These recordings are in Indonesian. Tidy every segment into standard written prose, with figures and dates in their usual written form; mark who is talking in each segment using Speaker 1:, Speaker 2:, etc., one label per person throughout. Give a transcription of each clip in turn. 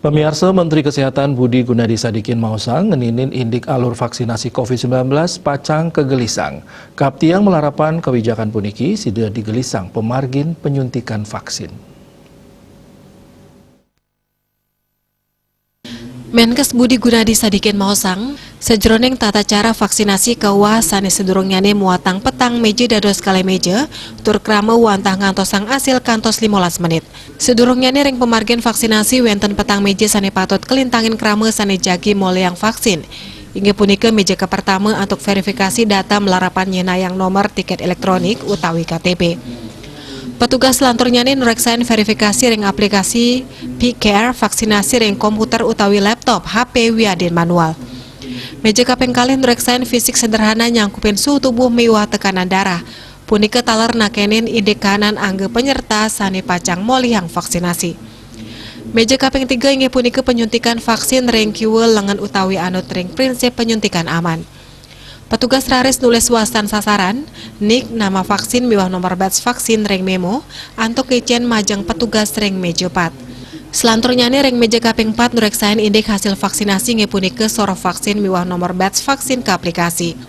Speaker 1: Pemirsa, Menteri Kesehatan Budi Gunadi Sadikin Mausang ngeninin indik alur vaksinasi COVID-19 pacang kegelisang. Kaptiang melarapan kebijakan puniki sida digelisang pemargin penyuntikan vaksin.
Speaker 2: Menkes Budi Gunadi Sadikin Mausang, sejroning tata cara vaksinasi kawah sanes sedurungyane muatang petang meja dados kali meja, tur krama wantah ngantosang asil kantos 15 menit. Sedurungyane ring pemargin vaksinasi wenten petang meja sane patut kelintangin krama sane jagi moleang vaksin. Hingga punika meja ke pertama untuk verifikasi data melarapan nyenayang nomor tiket elektronik utawi KTP. Petugas lanturnya ini nureksain verifikasi ring aplikasi P-Care vaksinasi ring komputer utawi laptop HP wiadin manual. Meja kaping kali nureksain fisik sederhana nyangkupin suhu tubuh mewah tekanan darah. Punika taler nakenin indik kanan angge penyerta sani pacang molihang vaksinasi. Meja kaping 3 inge punika penyuntikan vaksin ring kiwel lengan utawi anut ring prinsip penyuntikan aman. Petugas raris nulis wasan sasaran, nik nama vaksin miwah nomor batch vaksin ring memo, antuk kecen majang petugas ring meja 4. Selanturnya ring meja kaping 4 nureksain indik hasil vaksinasi ngepunike soro vaksin miwah nomor batch vaksin ke aplikasi.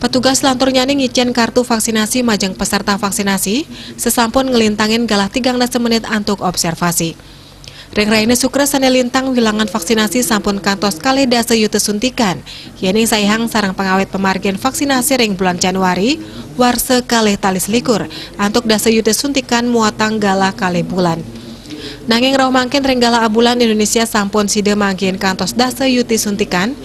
Speaker 2: Petugas lanturnya ngicen kartu vaksinasi majang peserta vaksinasi, sesampun ngelintangin galah 13 menit antuk observasi. Ring raine sukres sane lintang wilangan vaksinasi sampun kantos kali dasa yuta suntikan. Yening saihang sarang pengawet pemargin vaksinasi ring bulan Januari, warse kali talis likur, antuk dasa yuta suntikan muatang galah kali bulan. Nanging raw mangkin ring galah abulan Indonesia sampun sida mangkin kantos dasa yuti suntikan,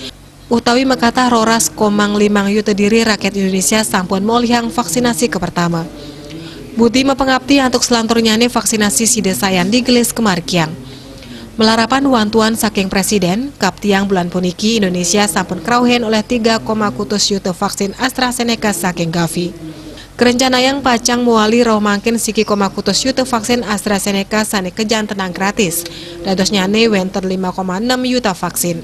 Speaker 2: utawi mekatah roras komang 5 yuta diri rakyat Indonesia sampun molihang vaksinasi ke pertama. Budi mepengabdi antuk selanturnya vaksinasi sida sayan digelis kemarkiang. Melarapan wantuan saking Presiden, kaptiang bulan puniki Indonesia sampun krauhen oleh 3,1 yuta vaksin AstraZeneca saking Gavi. Kerencanayang pacang muali roh mangkin siki 1 yuta vaksin AstraZeneca sane kejan tenang gratis. Dadosnya ne wenten 5,6 yuta vaksin.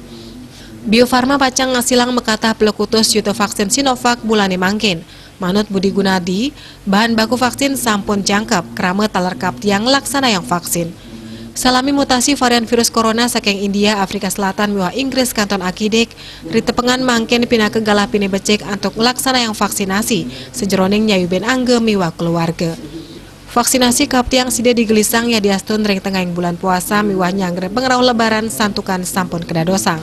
Speaker 2: Bio Farma pacang ngasilang mekatah pelekutus yuta vaksin Sinovac bulane mangkin. Manut Budi Gunadi, bahan baku vaksin sampun jangkep krama taler kaptiang laksana yang vaksin. Salami mutasi varian virus corona saking India, Afrika Selatan, miwah Inggris kanton akidik, ritepengan mangken pinake galah pini becek antuk laksana yang vaksinasi, sejroning nyayuben angge miwah keluarga. Vaksinasi kaptiang sida digelisang ya diastun ring tengahing bulan puasa miwah nyangre pengerau lebaran santukan sampun kedadosang.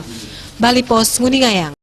Speaker 2: Bali Pos Nguningayang.